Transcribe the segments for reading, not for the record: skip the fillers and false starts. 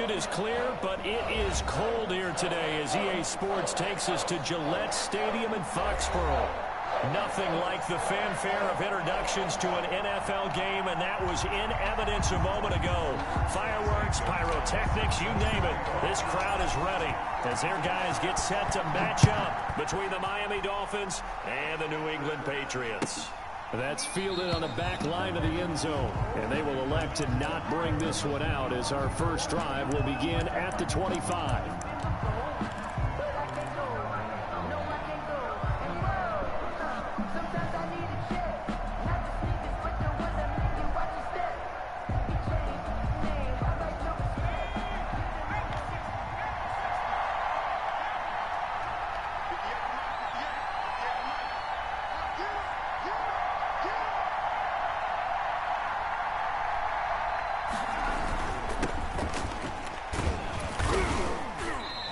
Altitude is clear, but it is cold here today as EA Sports takes us to Gillette Stadium in Foxborough. Nothing like the fanfare of introductions to an NFL game, and that was in evidence a moment ago. Fireworks, pyrotechnics, you name it. This crowd is ready as their guys get set to match up between the Miami Dolphins and the New England Patriots. That's fielded on the back line of the end zone, and they will elect to not bring this one out as our first drive will begin at the 25.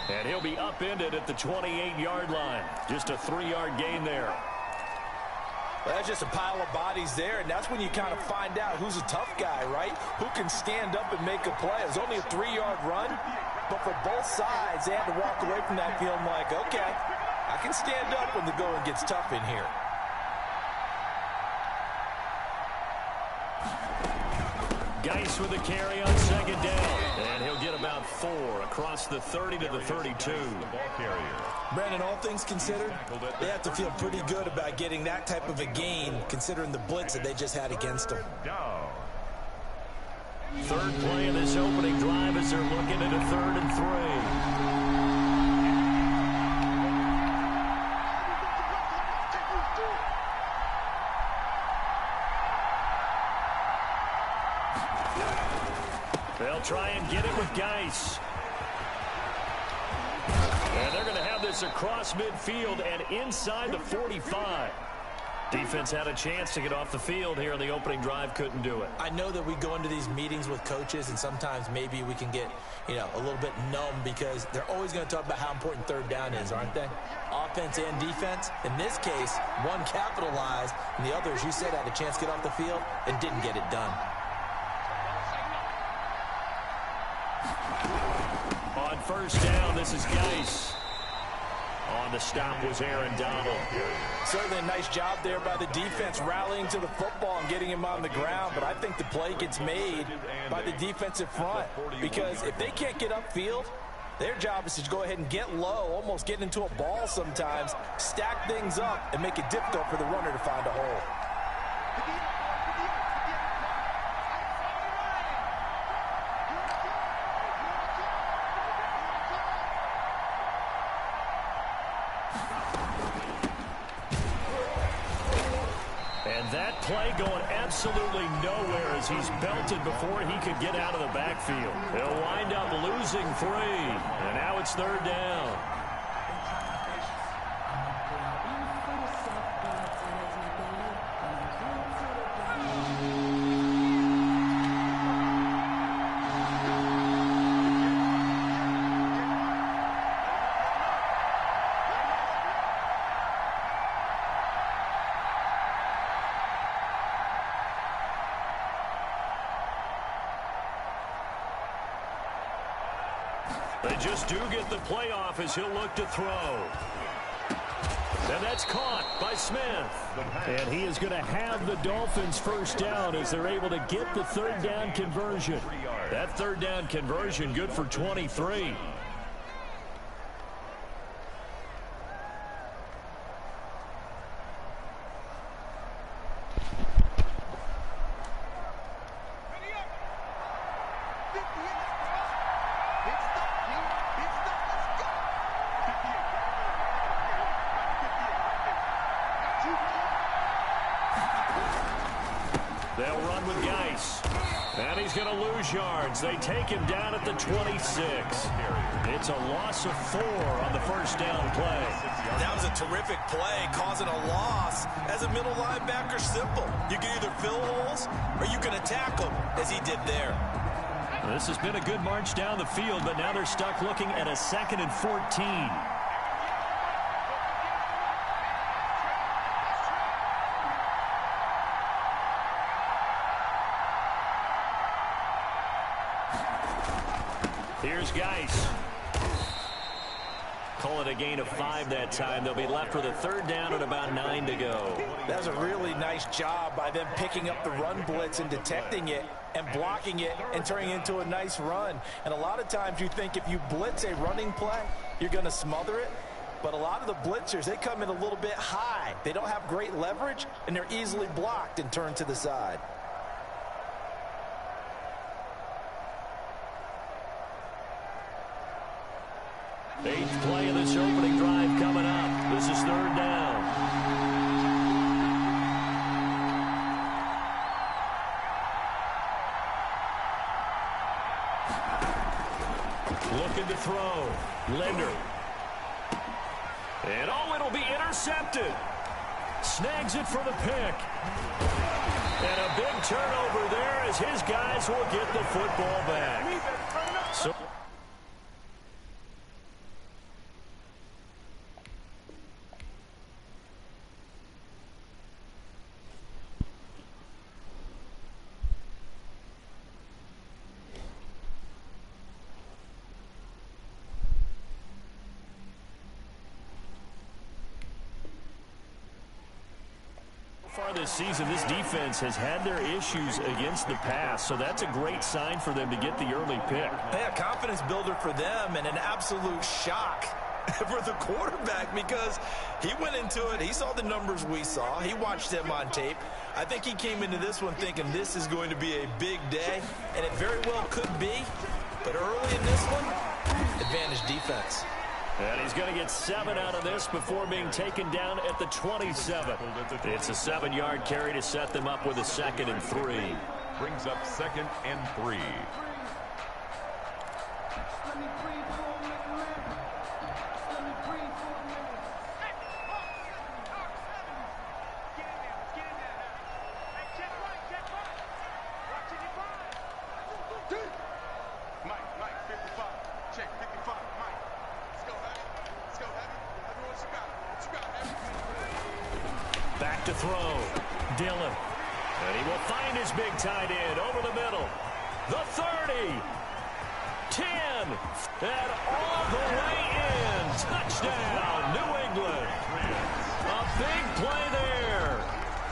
And he'll be upended at the 28-yard line. Just a 3-yard gain there. Well, that's just a pile of bodies there, and that's when you kind of find out who's a tough guy, right? Who can stand up and make a play. It was only a 3-yard run, but for both sides, they had to walk away from that feeling like, okay, I can stand up when the going gets tough in here. Geis with the carry on second down. And he'll get about 4 across the 30 to the 32. Brandon, all things considered, they have to feel pretty good about getting that type of a gain considering the blitz that they just had against them. Third play of this opening drive as they're looking at a 3rd and 3. They'll try and get it with Geis. And they're going to have this across midfield and inside the 45. Defense had a chance to get off the field here in the opening drive, couldn't do it. I know that we go into these meetings with coaches, and sometimes maybe we can get, a little bit numb because they're always going to talk about how important 3rd down is, aren't they? Offense and defense. In this case, one capitalized, and the other, as you said, had a chance to get off the field and didn't get it done. On first down, this is Geis. On the stop was Aaron Donald. Certainly a nice job there by the defense rallying to the football and getting him on the ground, but I think the play gets made by the defensive front because if they can't get upfield, their job is to go ahead and get low, almost get into a ball sometimes, stack things up, and make it difficult for the runner to find a hole. That play going absolutely nowhere as he's belted before he could get out of the backfield. They'll wind up losing 3, and now it's 3rd down. They just do get the playoff as he'll look to throw. And that's caught by Smith. And he is going to have the Dolphins first down as they're able to get the 3rd down conversion. That 3rd down conversion good for 23. They'll run with Geis. And he's going to lose yards. They take him down at the 26. It's a loss of 4 on the first down play. That was a terrific play, causing a loss. As a middle linebacker, simple. You can either fill holes or you can attack them, as he did there. This has been a good march down the field, but now they're stuck looking at a 2nd and 14. Here's Geis. Call it a gain of 5 that time. They'll be left with a third down and about 9 to go. That was a really nice job by them picking up the run blitz and detecting it and blocking it and turning it into a nice run. And a lot of times you think if you blitz a running play, you're going to smother it. But a lot of the blitzers, they come in a little bit high. They don't have great leverage, and they're easily blocked and turned to the side. Eighth play of this opening drive coming up. This is third down. Looking to throw. Linder. And oh, it'll be intercepted. Snags it for the pick. And a big turnover there as his guys will get the football back. So far this season, this defense has had their issues against the pass, so that's a great sign for them to get the early pick. Yeah, confidence builder for them and an absolute shock for the quarterback because he went into it. He saw the numbers we saw. He watched them on tape. I think he came into this one thinking this is going to be a big day, and it very well could be. But early in this one, advantage defense. And he's going to get 7 out of this before being taken down at the 27. It's a 7-yard carry to set them up with a 2nd and 3. Brings up 2nd and 3. Back to throw. Dilla. And he will find his big tight end over the middle. The 30. 10. And all the way in. Touchdown, New England. A big play there.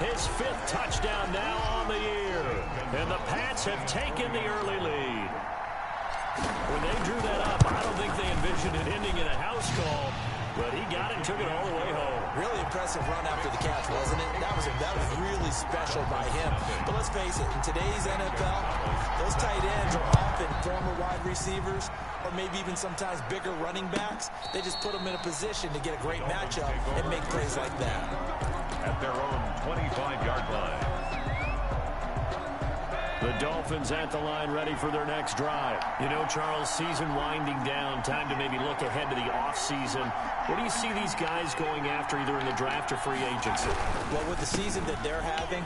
His 5th touchdown now on the year. And the Pats have taken the early lead. When they drew that up, I don't think they envisioned it ending in a house call. But he got it, took it all the way home. Really impressive run after the catch, wasn't it? That was really special by him. But let's face it, in today's NFL, those tight ends are often former wide receivers or maybe even sometimes bigger running backs. They just put them in a position to get a great matchup and make plays like that. At their own 25-yard line. The Dolphins at the line ready for their next drive. You know, Charles, season winding down, time to maybe look ahead to the offseason. What do you see these guys going after either in the draft or free agency? Well, with the season that they're having,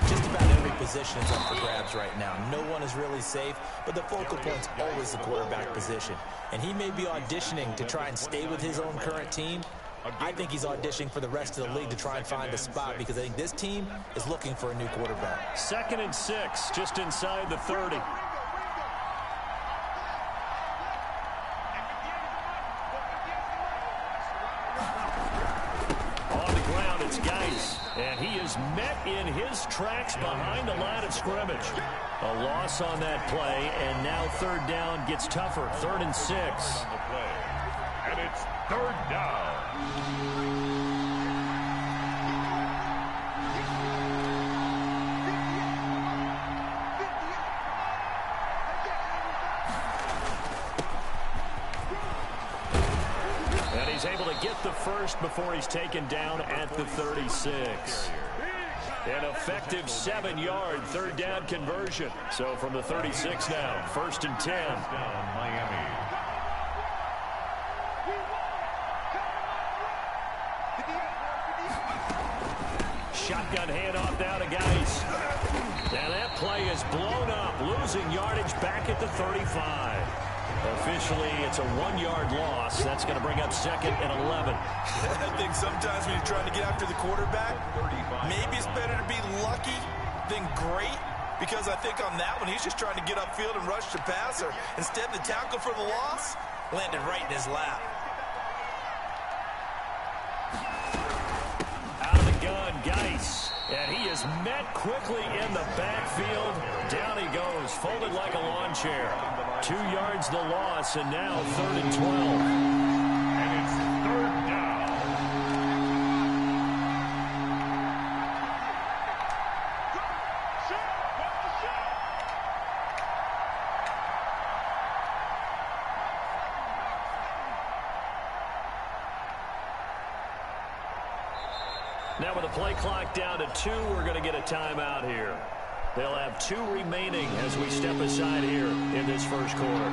just about every position is up for grabs right now. No one is really safe, but the focal point's always the quarterback position. And he may be auditioning to try and stay with his own current team. I think he's auditioning for the rest of the league to try and find a spot because I think this team is looking for a new quarterback. 2nd and 6, just inside the 30. On the ground, it's Geis. And he is met in his tracks behind the line of scrimmage. A loss on that play, and now third down gets tougher. 3rd and 6. And it's 3rd down. And he's able to get the first before he's taken down at the 36. An effective 7-yard third down conversion. So from the 36 now, 1st and 10. Miami. Shotgun handoff down to Geis. And that play is blown up, losing yardage back at the 35. Officially, it's a 1-yard loss. That's going to bring up 2nd and 11. I think sometimes when you're trying to get after the quarterback, maybe it's better to be lucky than great because I think on that one, he's just trying to get upfield and rush the passer. Instead, the tackle for the loss landed right in his lap. Out of the gun, Geis. And he is met quickly in the backfield. Down he goes, folded like a lawn chair. 2 yards the loss, and now 3rd and 12. And it's 3rd down. Now with the play clock down to 2, we're going to get a timeout here. They'll have 2 remaining as we step aside here in this first quarter.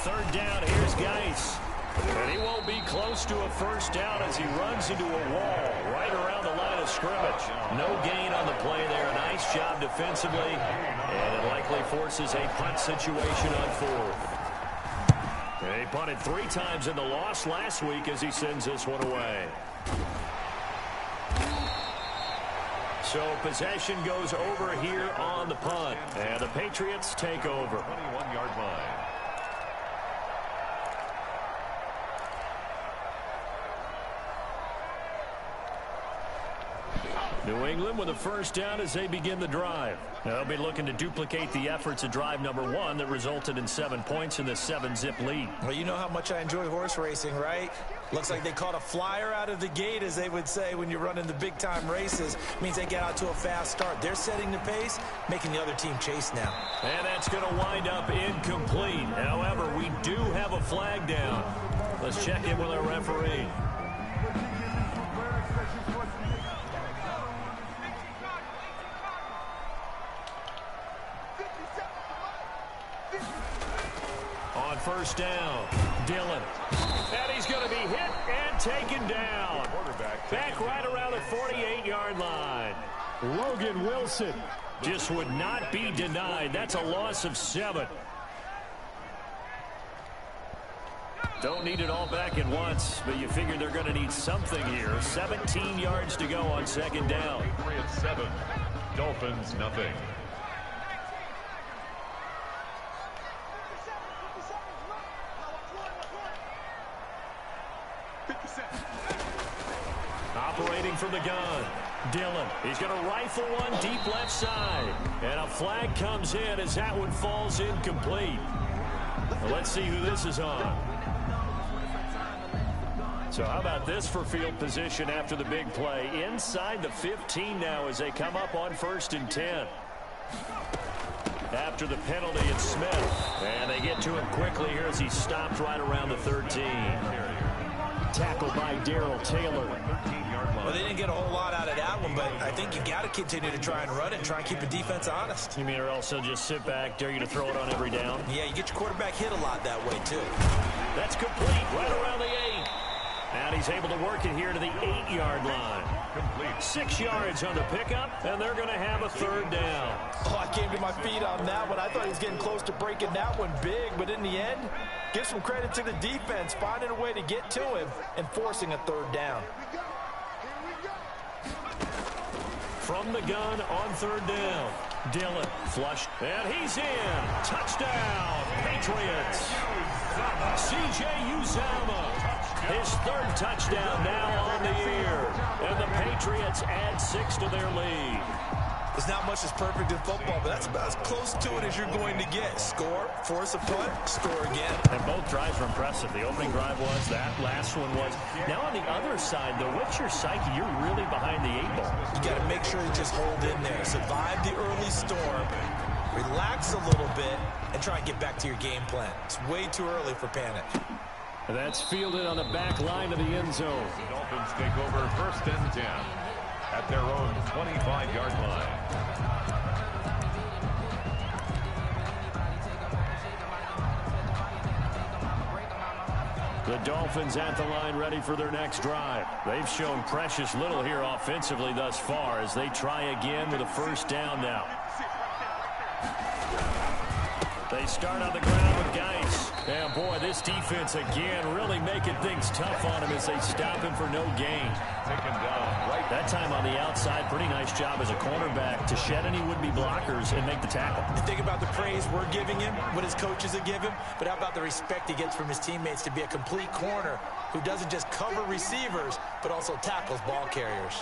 Third down, here's Geis. And he won't be close to a first down as he runs into a wall right around the line of scrimmage. No gain on the play there. Nice job defensively. And it likely forces a punt situation on 4th. He punted 3 times in the loss last week as he sends this one away. So possession goes over here on the punt. And the Patriots take over. 21-yard line. New England with a first down as they begin the drive. They'll be looking to duplicate the efforts of drive number 1 that resulted in 7 points in the 7-zip lead. Well, you know how much I enjoy horse racing, right? Looks like they caught a flyer out of the gate, as they would say when you're running the big-time races. Means they get out to a fast start. They're setting the pace, making the other team chase now. And that's going to wind up incomplete. However, we do have a flag down. Let's check in with our referee. On first down, Dillon. And he's going to be hit and taken down. Back right around the 48-yard line. Logan Wilson just would not be denied. That's a loss of 7. Don't need it all back at once, but you figure they're going to need something here. 17 yards to go on 2nd down. 3 and 7. Dolphins, nothing. Operating from the gun, Dillon. He's going to rifle one deep left side. And a flag comes in as that one falls incomplete. Well, let's see who this is on. So how about this for field position after the big play? Inside the 15 now as they come up on 1st and 10. After the penalty, it's Smith. And they get to him quickly here as he stopped right around the 13. Tackled by Darrell Taylor. Well, they didn't get a whole lot out of that one, but I think you got to continue to try and run it and try and keep the defense honest. You mean or also just sit back, dare you to throw it on every down? Yeah, you get your quarterback hit a lot that way, too. That's complete right around the 8. And he's able to work it here to the 8-yard line. Complete. 6 yards on the pickup, and they're going to have a 3rd down. Oh, I came to my feet on that one. I thought he was getting close to breaking that one big, but in the end, give some credit to the defense, finding a way to get to him and forcing a 3rd down. From the gun on 3rd down. Dillon flushed, and he's in. Touchdown, Patriots. C.J. Uzomah. His 3rd touchdown now on the year. And the Patriots add 6 to their lead. There's not much that's perfect in football, but that's about as close to it as you're going to get. Score, force a punt, score again. And both drives were impressive. The opening drive was, that last one was. Now on the other side, though, what's your psyche? You're really behind the 8 ball. You got to make sure you just hold in there. Survive the early storm. Relax a little bit and try and get back to your game plan. It's way too early for panic. And that's fielded on the back line of the end zone. The Dolphins take over 1st and 10 at their own 25-yard line. The Dolphins at the line ready for their next drive. They've shown precious little here offensively thus far as they try again with a 1st down now. They start on the ground with Geis. And, boy, this defense, again, really making things tough on him as they stop him for no gain. Take him down right. That time on the outside, pretty nice job as a cornerback to shed any would-be blockers and make the tackle. You think about the praise we're giving him, what his coaches have given him, but how about the respect he gets from his teammates to be a complete corner who doesn't just cover receivers, but also tackles ball carriers.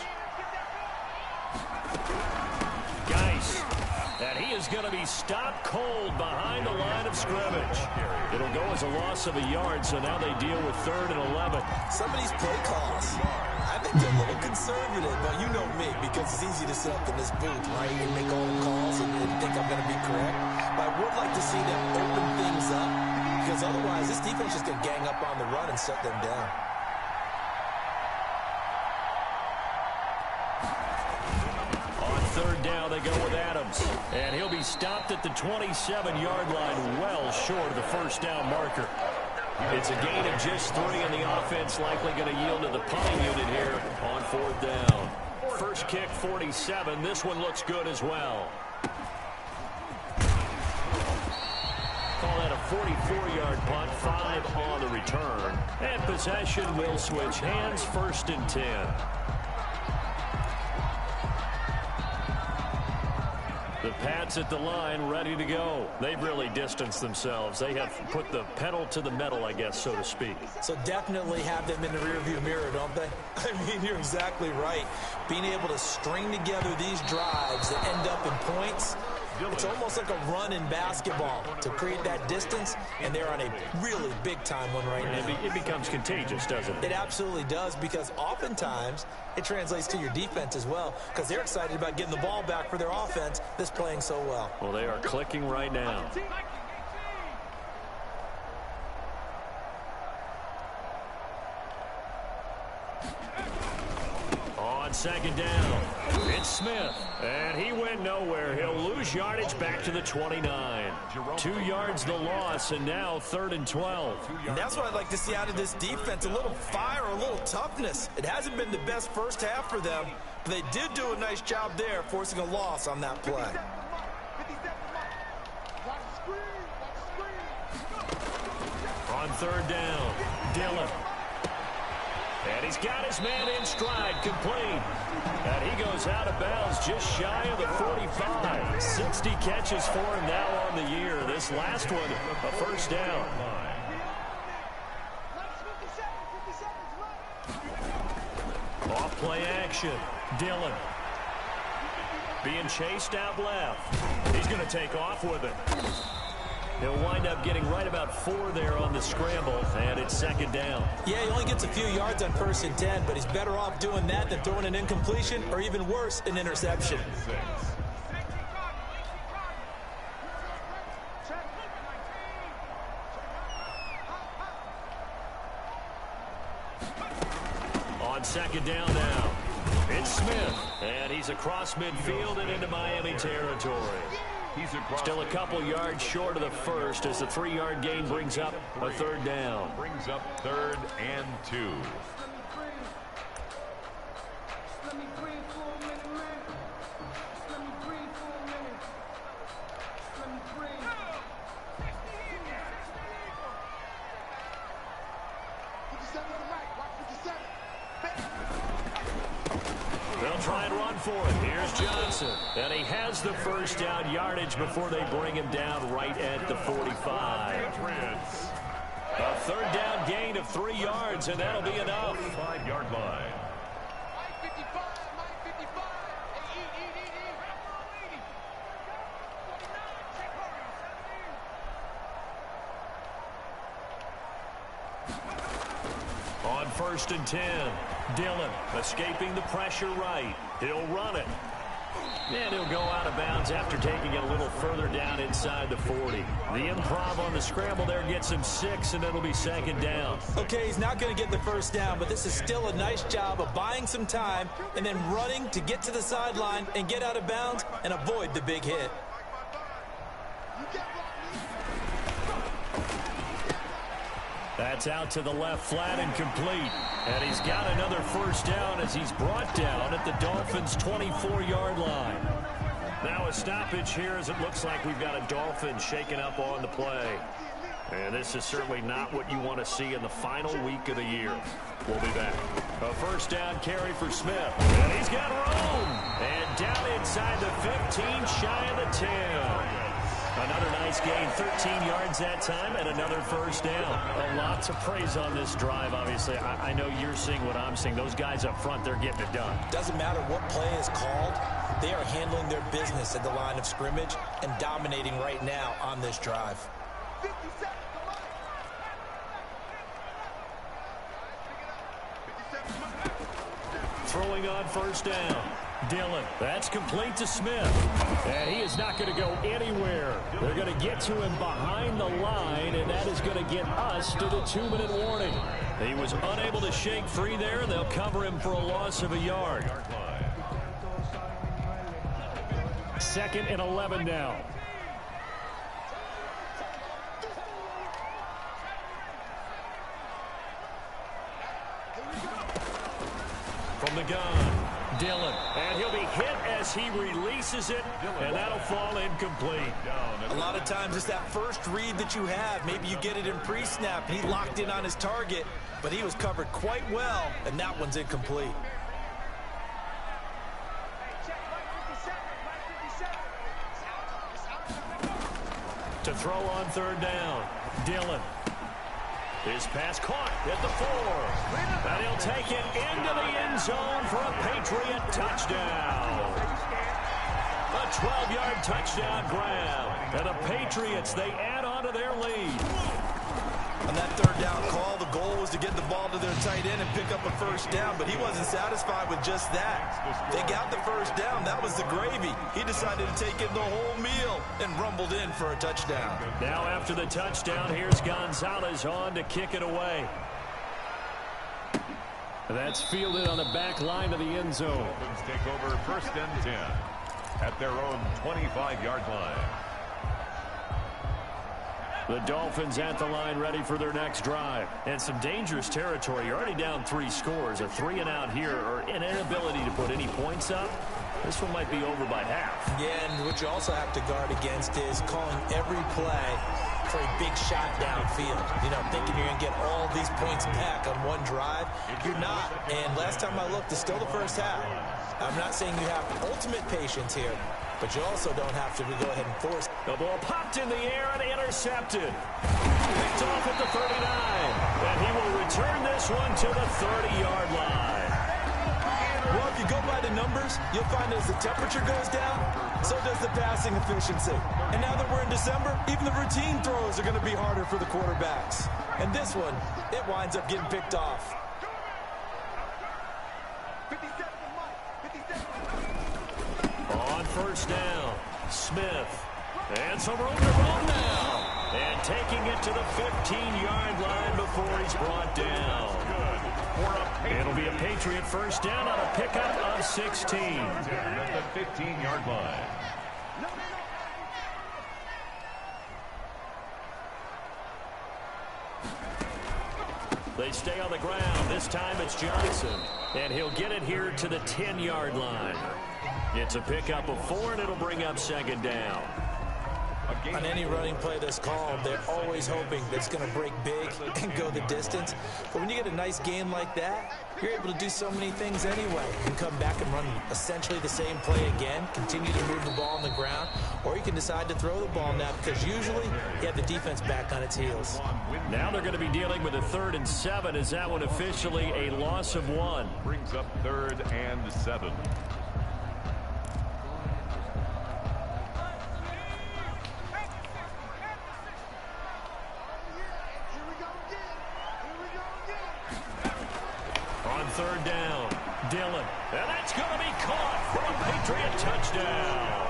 Geis. And he is going to be stopped cold behind the line of scrimmage. It'll go as a loss of a yard, so now they deal with 3rd and 11. Some of these play calls, I think they're a little conservative, but you know me, because it's easy to sit up in this booth, right, and make all the calls and think I'm going to be correct. But I would like to see them open things up, because otherwise this defense is just going to gang up on the run and shut them down. On 3rd down, they go with Adams. And he'll be stopped at the 27-yard line, well short of the first down marker. It's a gain of just 3, and the offense likely going to yield to the punting unit here on 4th down. First kick, 47. This one looks good as well. Call that a 44-yard punt, 5 on the return. And possession will switch hands, 1st and 10. The Pats at the line, ready to go. They've really distanced themselves. They have put the pedal to the metal, I guess, so to speak. So definitely have them in the rearview mirror, don't they? I mean, you're exactly right. Being able to string together these drives that end up in points, it's almost like a run in basketball to create that distance, and they're on a really big-time one right now. It becomes contagious, doesn't it? It absolutely does, because oftentimes it translates to your defense as well, because they're excited about getting the ball back for their offense that's playing so well. Well, they are clicking right now. On 2nd down, it's Smith, and he went nowhere. He'll lose yardage back to the 29. 2 yards the loss, and now 3rd and 12. And that's what I'd like to see out of this defense, a little fire, a little toughness. It hasn't been the best first half for them, but they did do a nice job there, forcing a loss on that play. On 3rd down, Dilla. And he's got his man in stride, complete. And he goes out of bounds just shy of the 45. 60 catches for him now on the year. This last one, a first down. Off play action. Dillon. Being chased out left. He's going to take off with it. He'll wind up getting right about 4 there on the scramble, and it's 2nd down. Yeah, he only gets a few yards on 1st and 10, but he's better off doing that than throwing an incompletion, or even worse, an interception. On 2nd down now, it's Smith, and he's across midfield and into Miami territory. Still a couple yards short of the first as the 3-yard gain brings up a 3rd down. Brings up 3rd and 2. They'll try and run for it. Here's Johnson. And he has the first down yardage before they bring him down right at the 45. A 3rd down gain of 3 yards, and that'll be enough. 5-yard line. On 1st and 10, Dillon escaping the pressure right. He'll run it. And he'll go out of bounds after taking it a little further down inside the 40. The improv on the scramble there gets him 6, and it'll be 2nd down. Okay, he's not going to get the first down, but this is still a nice job of buying some time and then running to get to the sideline and get out of bounds and avoid the big hit. That's out to the left flat and complete. And he's got another first down as he's brought down at the Dolphins' 24-yard line. Now a stoppage here as it looks like we've got a Dolphins shaking up on the play. And this is certainly not what you want to see in the final week of the year. We'll be back. A first down carry for Smith. And he's got room. And down inside the 15, shy of the 10. Another nice gain, 13 yards that time, and another first down. A lot to praise on this drive, obviously. I know you're seeing what I'm seeing. Those guys up front, they're getting it done. Doesn't matter what play is called. They are handling their business at the line of scrimmage and dominating right now on this drive. Throwing on first down. Dillon, that's complete to Smith. And he is not going to go anywhere. They're going to get to him behind the line, and that is going to get us to the 2-minute warning. He was unable to shake free there, and they'll cover him for a loss of a yard. 2nd and 11 now. From the gun. Dillon, and he'll be hit as he releases it, and that'll fall incomplete. A lot of times it's that first read that you have. Maybe you get it in pre-snap. He locked in on his target, but he was covered quite well, and that one's incomplete. To throw on third down, Dillon. His pass caught at the 4. And he'll take it into the end zone for a Patriot touchdown. A 12-yard touchdown grab. And the Patriots, they add on to their lead. On that third down call, the goal was to get the ball to their tight end and pick up a first down, but he wasn't satisfied with just that. They got the first down. That was the gravy. He decided to take in the whole meal and rumbled in for a touchdown. Now after the touchdown, here's Gonzalez on to kick it away. That's fielded on the back line of the end zone. Dolphins take over 1st and 10 at their own 25-yard line. The Dolphins at the line ready for their next drive. And some dangerous territory. You're already down 3 scores. A 3-and-out here or an inability to put any points up. This one might be over by half. Yeah, and what you also have to guard against is calling every play for a big shot downfield. You know, thinking you're going to get all these points back on one drive. You're not. And last time I looked, it's still the first half. I'm not saying you have ultimate patience here, but you also don't have to go ahead and force. The ball popped in the air and intercepted. Picked off at the 39. And he will return this one to the 30-yard line. Well, if you go by the numbers, you'll find as the temperature goes down, so does the passing efficiency. And now that we're in December, even the routine throws are going to be harder for the quarterbacks. And this one, it winds up getting picked off. On first down, Smith. And some room to run now. And taking it to the 15-yard line before he's brought down. It'll be a Patriot first down on a pickup of 16. At the 15-yard line. They stay on the ground. This time it's Johnson. And he'll get it here to the 10-yard line. It's a pickup of 4, and it'll bring up 2nd down. On any running play that's called, they're always hoping that it's going to break big and go the distance. But when you get a nice game like that, you're able to do so many things anyway. You can come back and run essentially the same play again, continue to move the ball on the ground, or you can decide to throw the ball now because usually you have the defense back on its heels. Now they're going to be dealing with a 3rd and 7. Is that one officially a loss of 1? Brings up 3rd and 7. On 3rd down, Dillon. And that's going to be caught for a Patriot touchdown.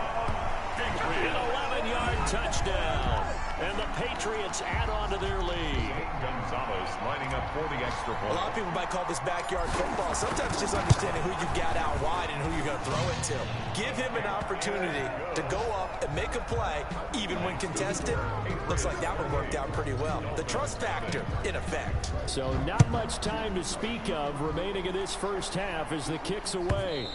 An 11-yard touchdown. And the Patriots add on to their lead. Gonzalez lining up for the extra point. A lot of people might call this backyard football. Sometimes just understanding who you got out wide and who you're going to throw it to. Give him an opportunity to go up and make a play, even when contested. Looks like that one worked out pretty well. The trust factor, in effect. So not much time to speak of remaining in this first half as the kick's away.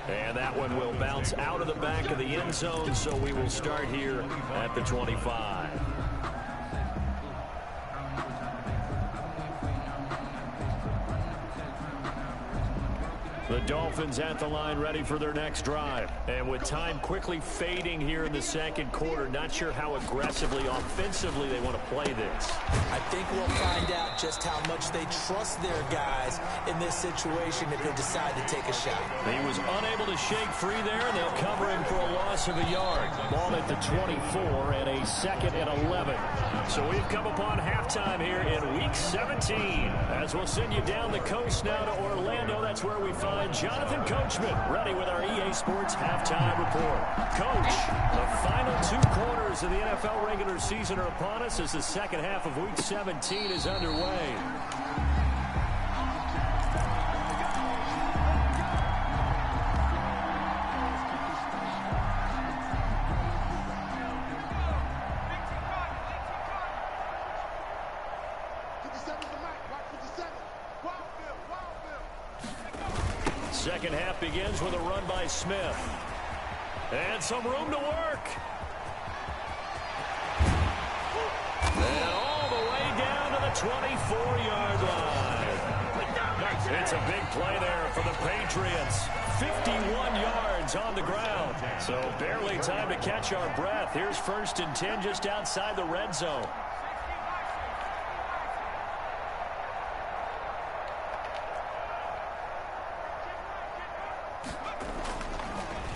And that one will bounce out of the back of the end zone, so we will start here at the 25. The Dolphins at the line, ready for their next drive. And with time quickly fading here in the second quarter, not sure how aggressively, offensively they want to play this. I think we'll find out just how much they trust their guys in this situation if they decide to take a shot. He was unable to shake free there, and they'll cover him for a loss of a yard. Ball at the 24 and a 2nd and 11. So we've come upon halftime here in Week 17. As we'll send you down the coast now to Orlando, that's where we find Jonathan Coachman ready with our EA Sports halftime report. Coach, the final 2 quarters of the NFL regular season are upon us as the second half of Week 17 is underway. Second half begins with a run by Smith. And some room to work. And all the way down to the 24-yard line. It's a big play there for the Patriots. 51 yards on the ground. So barely time to catch our breath. Here's 1st and 10 just outside the red zone.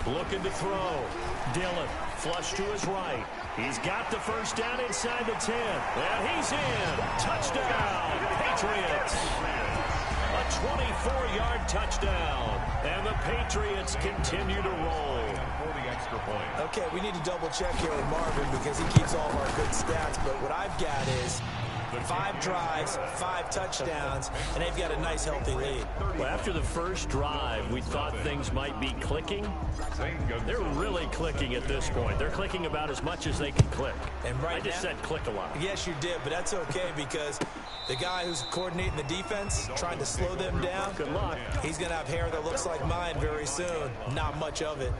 Looking to throw. Dillon, flush to his right. He's got the first down inside the 10. And he's in. Touchdown, Patriots. A 24-yard touchdown. And the Patriots continue to roll. For the extra point. Okay, we need to double check here with Marvin because he keeps all of our good stats. But what I've got is 5 drives, 5 touchdowns, and they've got a nice, healthy lead. Well, after the first drive, we thought things might be clicking. They're really clicking at this point. They're clicking about as much as they can click. And right I just said click a lot. Yes, you did, but that's okay because the guy who's coordinating the defense, trying to slow them down, Good luck. He's going to have hair that looks like mine very soon. Not much of it.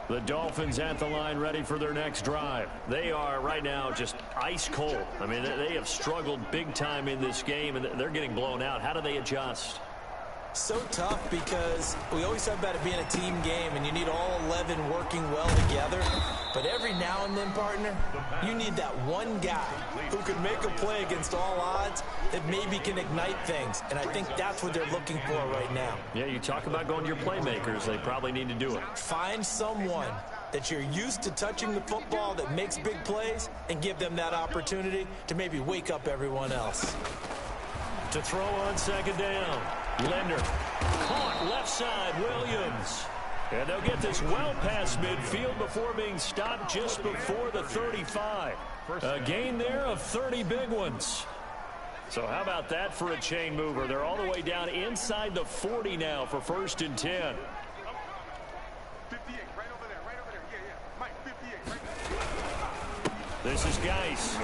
The Dolphins at the line ready for their next drive. They are right now just ice cold. I mean, they have struggled big time in this game, and they're getting blown out. How do they adjust? So tough because we always talk about it being a team game, and you need all 11 working well together. But every now and then, partner, you need that one guy who can make a play against all odds that maybe can ignite things. And I think that's what they're looking for right now. Yeah, you talk about going to your playmakers. They probably need to do it. Find someone that you're used to touching the football that makes big plays and give them that opportunity to maybe wake up everyone else. To throw on second down. Linder. Caught left side. Williams. And they'll get this well past midfield before being stopped just before the 35. A gain there of 30 big ones. So how about that for a chain mover? They're all the way down inside the 40 now for 1st and 10. This is Geis.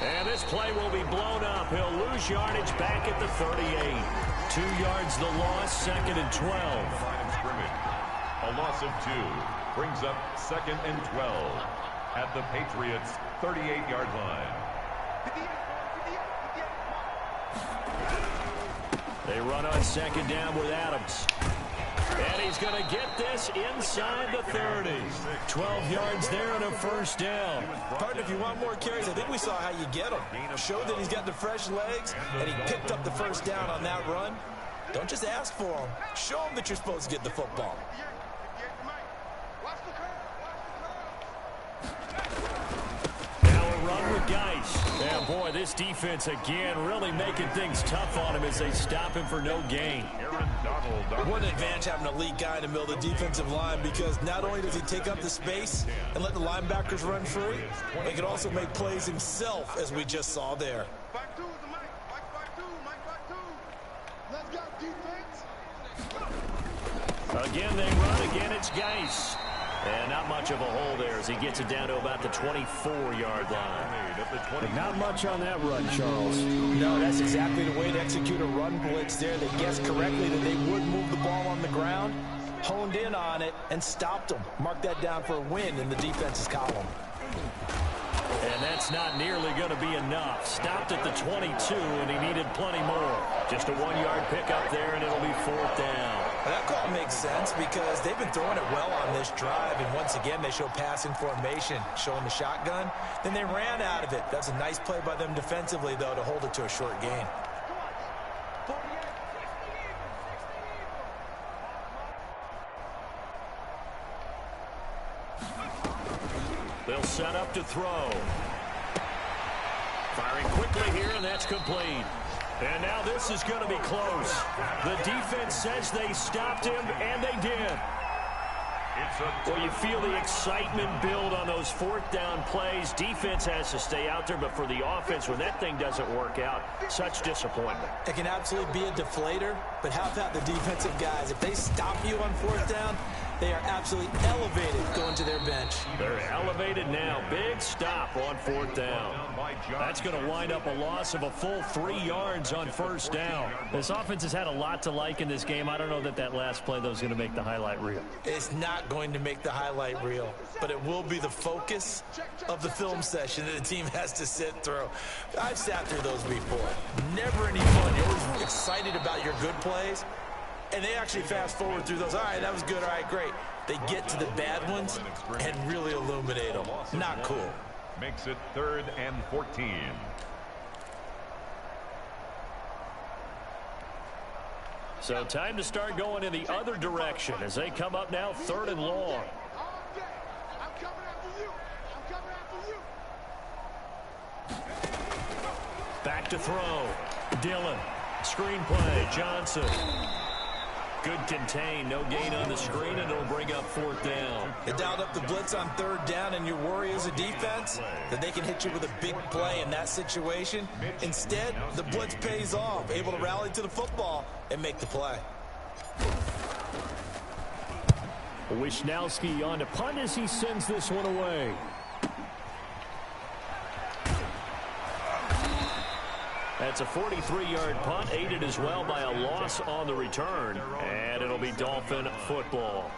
And this play will be blown up. He'll lose yardage back at the 38. 2 yards the loss, 2nd and 12. A loss of 2 brings up 2nd and 12 at the Patriots' 38-yard line. They run on second down with Adams. And he's going to get this inside the 30. 12 yards there and a 1st down. Partner, if you want more carries, I think we saw how you get him. Show that he's got the fresh legs, and he picked up the 1st down on that run. Don't just ask for him. Show him that you're supposed to get the football. Now a run with Geis. And boy, this defense again really making things tough on him as they stop him for no gain. What an advantage having an elite guy in the middle of the defensive line, because not only does he take up the space and let the linebackers run free, he can also make plays himself, as we just saw there. Again they run, again it's Geis. And not much of a hole there as he gets it down to about the 24-yard line. But not much on that run, Charles. No, that's exactly the way to execute a run blitz there. They guessed correctly that they would move the ball on the ground, honed in on it, and stopped them. Mark that down for a win in the defense's column. And that's not nearly going to be enough. Stopped at the 22, and he needed plenty more. Just a 1-yard pickup there, and it'll be 4th down. That call makes sense because they've been throwing it well on this drive, and once again they show passing formation, showing the shotgun. Then they ran out of it. That's a nice play by them defensively, though, to hold it to a short gain. They'll set up to throw. Firing quickly here, and that's complete. And now this is going to be close. The defense says they stopped him, and they did. Well, you feel the excitement build on those 4th down plays. Defense has to stay out there, but for the offense, when that thing doesn't work out, such disappointment. It can absolutely be a deflator, but how about the defensive guys? If they stop you on 4th down, they are absolutely elevated going to their bench. They're elevated now. Big stop on 4th down. That's going to wind up a loss of a full 3 yards on 1st down. This offense has had a lot to like in this game. I don't know that that last play, though, is going to make the highlight reel. It's not going to make the highlight reel, but it will be the focus of the film session that the team has to sit through. I've sat through those before. Never any fun. You're always excited about your good plays. And they actually fast forward through those. All right, that was good. All right, great. They get to the bad ones and really illuminate them. Not cool. Makes it 3rd and 14. So time to start going in the other direction as they come up now 3rd and long. Back to throw. Dillon. Screen play. Johnson. Good contain. No gain on the screen, and it'll bring up 4th down. They dialed up the blitz on 3rd down, and you worry as a defense that they can hit you with a big play in that situation. Instead, the blitz pays off, able to rally to the football and make the play. Wisnowski on to punt as he sends this one away. That's a 43-yard punt, aided as well by a loss on the return. And it'll be Dolphin football.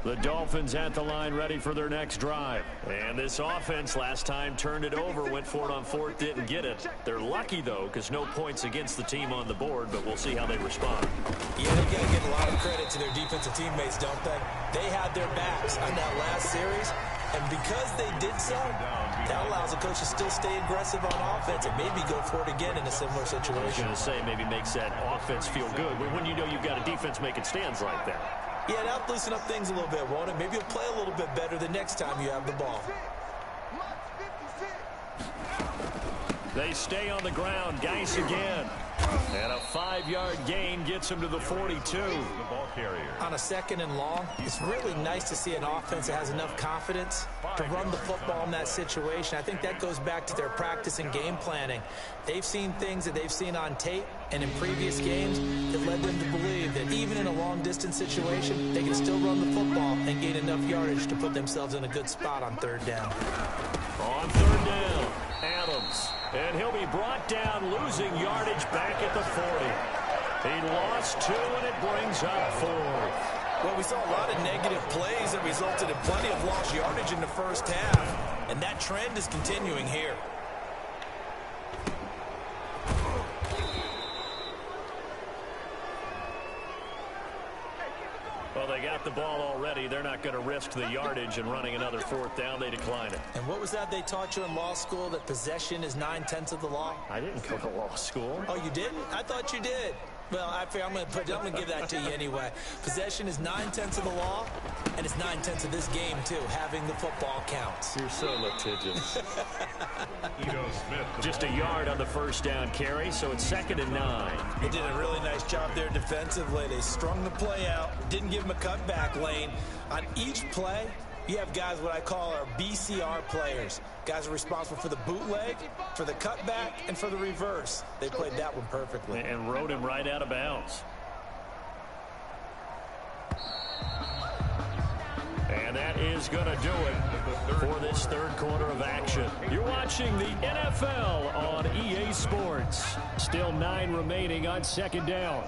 The Dolphins at the line ready for their next drive. And this offense last time turned it over, went for it on 4th, didn't get it. They're lucky, though, because no points against the team on the board, but we'll see how they respond. Yeah, they've got to give a lot of credit to their defensive teammates, don't they? They had their backs on that last series, and because they did so, that allows the coach to still stay aggressive on offense and maybe go for it again in a similar situation. I was going to say maybe makes that offense feel good, but when you know you've got a defense making stands like that. Yeah, that'll loosen up things a little bit, won't it? Maybe you'll play a little bit better the next time you have the ball. They stay on the ground. Geis again. And a 5-yard gain gets him to the 42. The ball carrier. On a 2nd and long, it's really nice to see an offense that has enough confidence to run the football in that situation. I think that goes back to their practice and game planning. They've seen things that they've seen on tape and in previous games that led them to believe that even in a long-distance situation, they can still run the football and gain enough yardage to put themselves in a good spot on 3rd down. On 3rd down, Adams. And he'll be brought down, losing yardage back at the 40. He lost 2, and it brings up 4th. Well, we saw a lot of negative plays that resulted in plenty of lost yardage in the 1st half, and that trend is continuing here. Well, they got the ball already. They're not going to risk the yardage and running another 4th down. They decline it. And what was that they taught you in law school, that possession is 9/10 of the law? I didn't go to law school. Oh, you didn't? I thought you did. Well, I'm going to give that to you anyway. Possession is 9/10 of the law, and it's 9/10 of this game, too. Having the football counts. You're so litigious. Just a yard on the 1st down carry, so it's 2nd and 9. They did a really nice job there defensively. They strung the play out, didn't give him a cutback lane. On each play, You have guys what I call our BCR players. Guys are responsible for the bootleg, for the cutback, and for the reverse. They played that one perfectly. And rode him right out of bounds. And that is going to do it for this third quarter of action. You're watching the NFL on EA Sports. Still 9 remaining on second down.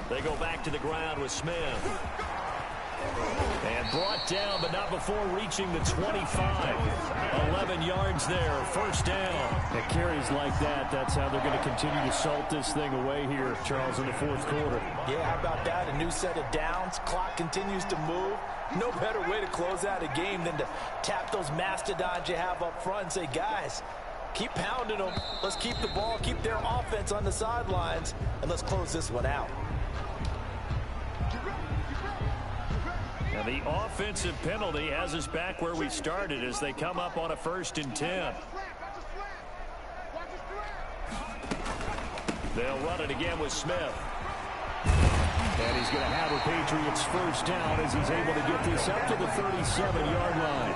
They go back to the ground with Smith. And brought down, but not before reaching the 25. 11 yards there, first down. It carries like that. That's how they're going to continue to salt this thing away here, Charles, in the fourth quarter. Yeah, how about that? A new set of downs. Clock continues to move. No better way to close out a game than to tap those mastodons you have up front and say, guys, keep pounding them. Let's keep the ball, keep their offense on the sidelines, and let's close this one out. Now the offensive penalty has us back where we started as they come up on a 1st and 10. They'll run it again with Smith. And he's going to have a Patriots first down as he's able to get this up to the 37-yard line.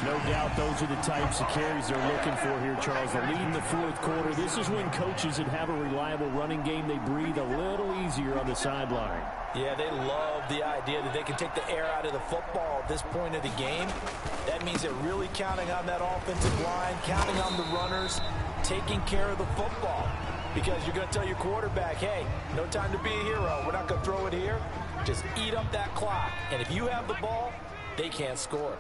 No doubt those are the types of carries they're looking for here, Charles. The lead in the fourth quarter. This is when coaches that have a reliable running game, they breathe a little easier on the sideline. Yeah, they love the idea that they can take the air out of the football at this point of the game. That means they're really counting on that offensive line, counting on the runners, taking care of the football. Because you're going to tell your quarterback, hey, no time to be a hero. We're not going to throw it here. Just eat up that clock. And if you have the ball, they can't score.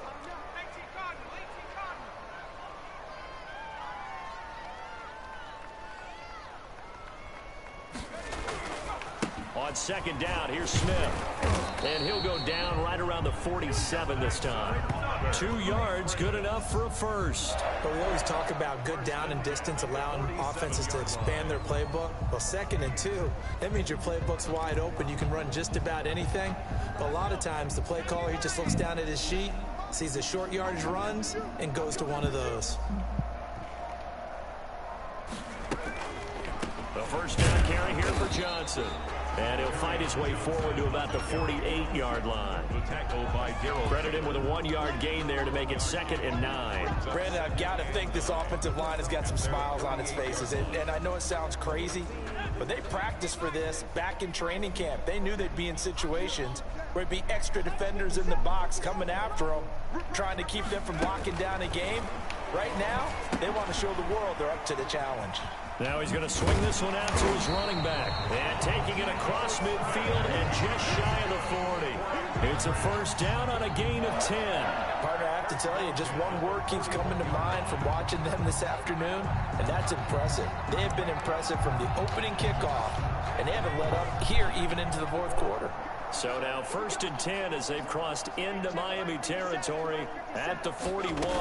On second down, here's Smith. And he'll go down right around the 47 this time. 2 yards, good enough for a first. But we always talk about good down and distance, allowing offenses to expand their playbook. Well, 2nd and 2, that means your playbook's wide open. You can run just about anything. But a lot of times, the play caller, he just looks down at his sheet, sees the short yardage runs, and goes to one of those. The first down carry here for Johnson. And he'll fight his way forward to about the 48-yard line. The tackle by Darryl. Credit him with a 1-yard gain there to make it 2nd and 9. Brandon, I've got to think this offensive line has got some smiles on its faces. And I know it sounds crazy, but they practiced for this back in training camp. They knew they'd be in situations where it'd be extra defenders in the box coming after them, trying to keep them from locking down a game. Right now, they want to show the world they're up to the challenge. Now he's going to swing this one out to his running back. And taking it across midfield and just shy of the 40. It's a first down on a gain of 10. Partner, I have to tell you, just one word keeps coming to mind from watching them this afternoon, and that's impressive. They have been impressive from the opening kickoff, and they haven't let up here even into the fourth quarter. So now 1st and 10 as they've crossed into Miami territory at the 41.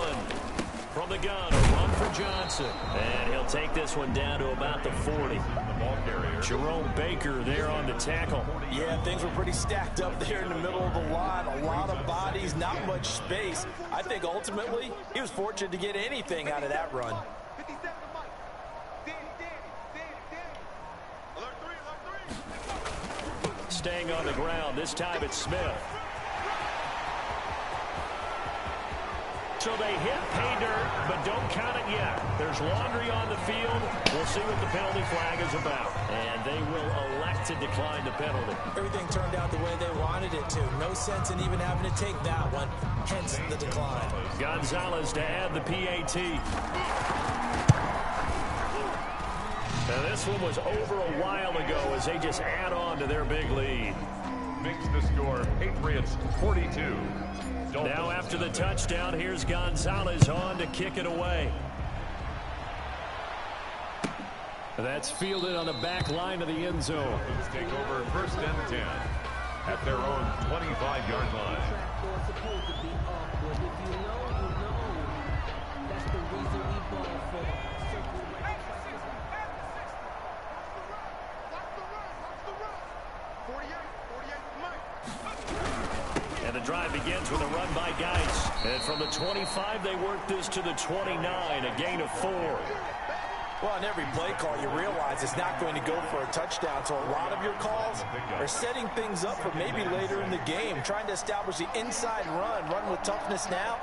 From the gun, a run for Johnson. And he'll take this one down to about the 40. The ball carrier. Jerome Baker there on the tackle. Yeah, things were pretty stacked up there in the middle of the line. A lot of bodies, not much space. I think ultimately he was fortunate to get anything out of that run. Staying on the ground, this time it's Smith. So they hit pay dirt, but don't count it yet. There's laundry on the field. We'll see what the penalty flag is about. And they will elect to decline the penalty. Everything turned out the way they wanted it to. No sense in even having to take that one, hence the decline. Gonzalez to add the PAT. Now this one was over a while ago as they just add on to their big lead. Makes the score Patriots 42. Dolphins. Now after the touchdown, here's Gonzalez on to kick it away. That's fielded on the back line of the end zone. Dolphins take over 1st and 10 at their own 25-yard line. And the drive begins with a run by Geis. And from the 25, they work this to the 29, a gain of 4. Well, on every play call, you realize it's not going to go for a touchdown, so a lot of your calls are setting things up for maybe later in the game, trying to establish the inside run with toughness now,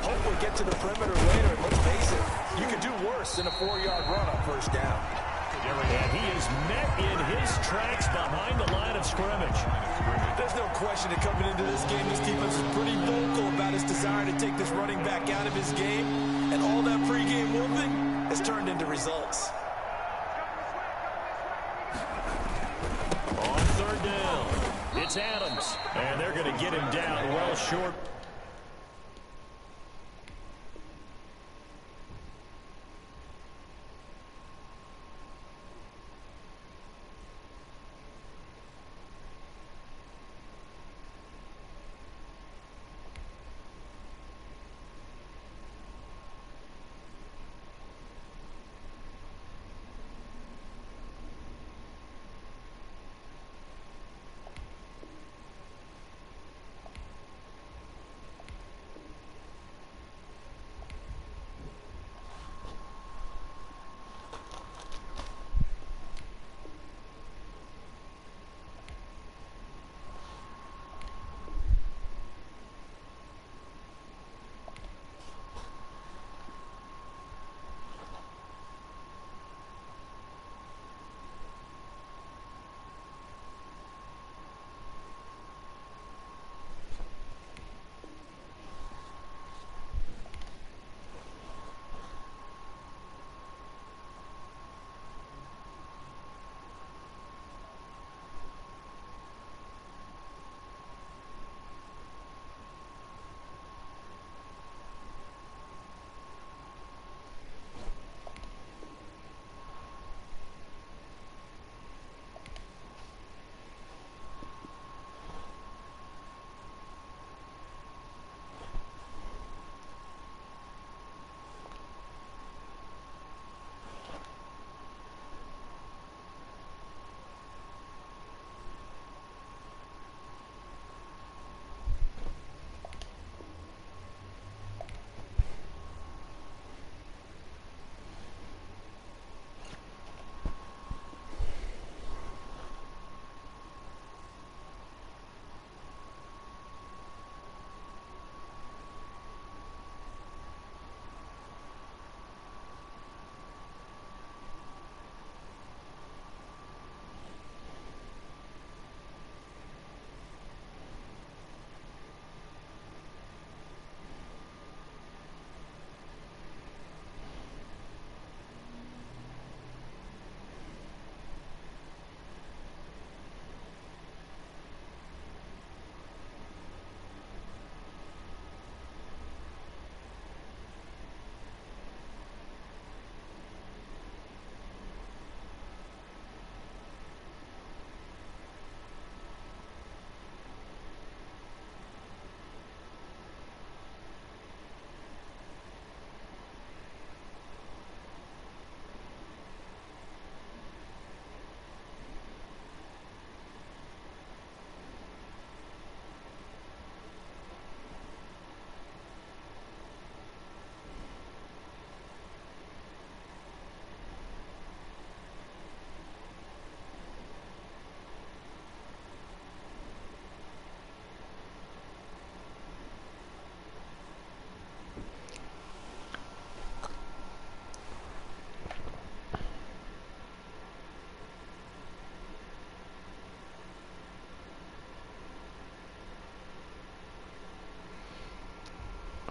hopefully get to the perimeter later, and let's face it, you could do worse than a 4-yard run on first down. And he is met in his tracks behind the line of scrimmage. There's no question that coming into this game, this defense is pretty vocal about its desire to take this running back out of his game, and all that pregame whooping has turned into results. On third down, it's Adams, and they're going to get him down well short.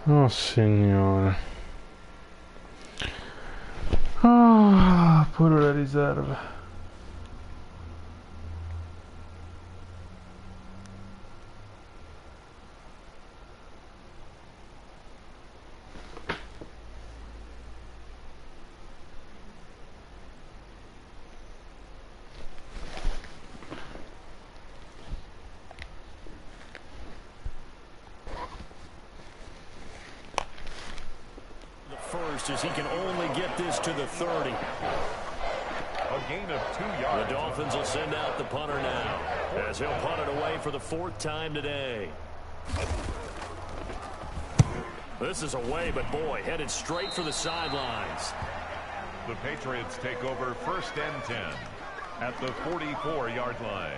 Oh signore. Ah, pure le riserve. As he can only get this to the 30. A gain of 2 yards. The Dolphins will send out the punter now, as he'll punt it away for the 4th time today. This is away, but boy, headed straight for the sidelines. The Patriots take over 1st and 10 at the 44-yard line.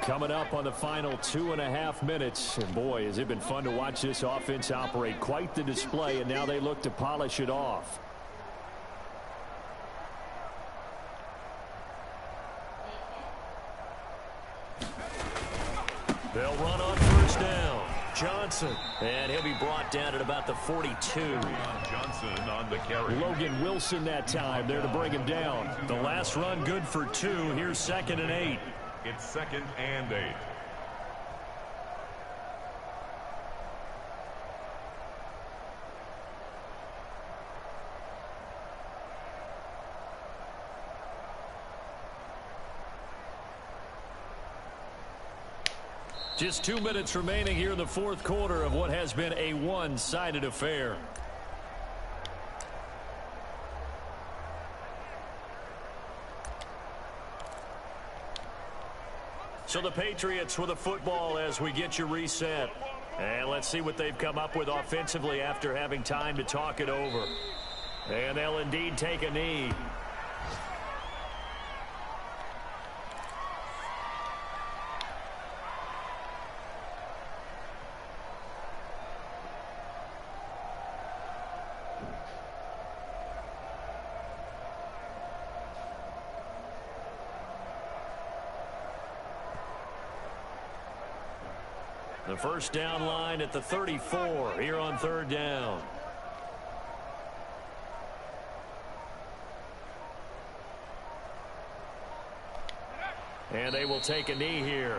Coming up on the final 2.5 minutes. And boy, has it been fun to watch this offense operate. Quite the display, and now they look to polish it off. They'll run on 1st down. Johnson. And he'll be brought down at about the 42. Johnson on the carry. Logan Wilson that time there to bring him down. The last run good for 2. Here's 2nd and 8. It's 2nd and 8. Just 2 minutes remaining here in the 4th quarter of what has been a one-sided affair. So the Patriots with the football as we get you reset. And let's see what they've come up with offensively after having time to talk it over. And they'll indeed take a knee. The 1st down line at the 34 here on 3rd down. And they will take a knee here.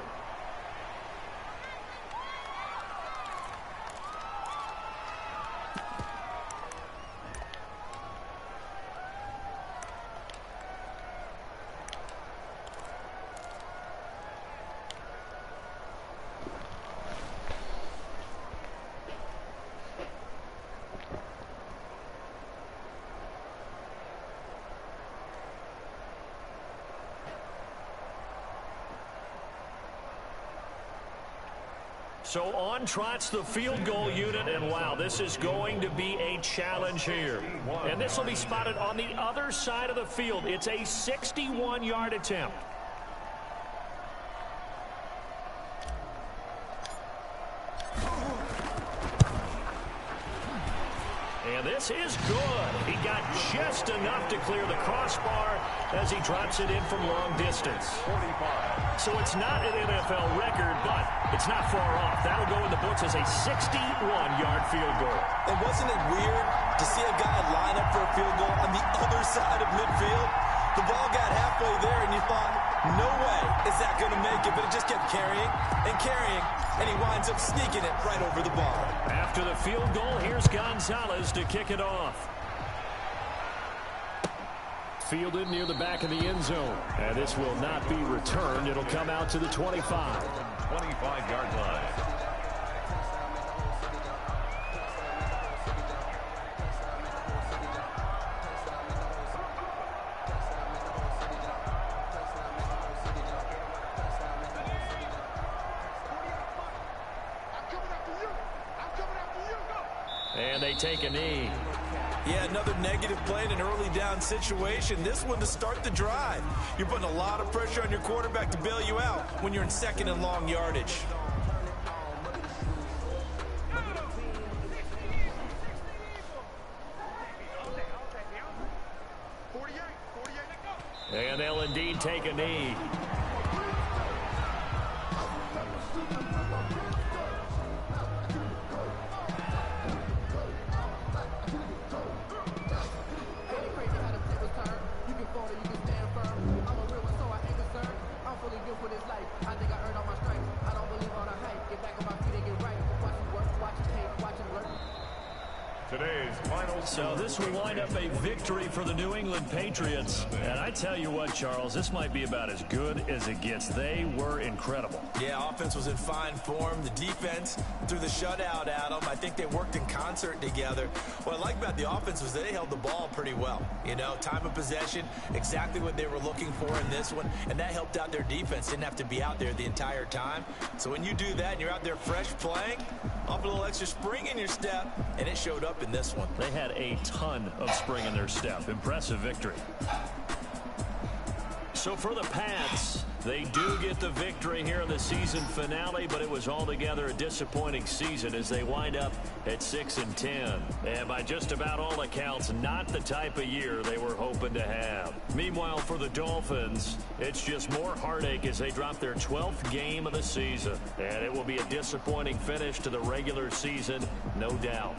So on trots the field goal unit, and wow, this is going to be a challenge here. And this will be spotted on the other side of the field. It's a 61-yard attempt. And this is good. He got just enough to clear the crossbar as he drops it in from long distance. 45. So it's not an NFL record, but it's not far off. That'll go in the books as a 61-yard field goal. And wasn't it weird to see a guy line up for a field goal on the other side of midfield? The ball got halfway there, and you thought, no way is that going to make it, but it just kept carrying and carrying, and he winds up sneaking it right over the bar. After the field goal, here's Gonzalez to kick it off. Fielded near the back of the end zone. And this will not be returned. It'll come out to the 25. 25-yard line. And they take a knee. Yeah, another negative play in an early down situation. This one to start the drive. You're putting a lot of pressure on your quarterback to bail you out when you're in 2nd and long yardage. And they'll indeed take a knee. Today's final. So this will wind up a victory for the New England Patriots. And I tell you what, Charles, this might be about as good as it gets. They were incredible. Yeah, offense was in fine form. The defense threw the shutout at them. I think they worked in concert together. What I like about the offense was they held the ball pretty well. You know, time of possession, exactly what they were looking for in this one. And that helped out their defense. Didn't have to be out there the entire time. So when you do that and you're out there fresh playing, off a little extra spring in your step, and it showed up in this one. They had a ton of spring in their step. Impressive victory. So for the Pats, they do get the victory here in the season finale, but it was altogether a disappointing season as they wind up at 6-10. And by just about all accounts, not the type of year they were hoping to have. Meanwhile, for the Dolphins, it's just more heartache as they drop their 12th game of the season. And it will be a disappointing finish to the regular season, no doubt.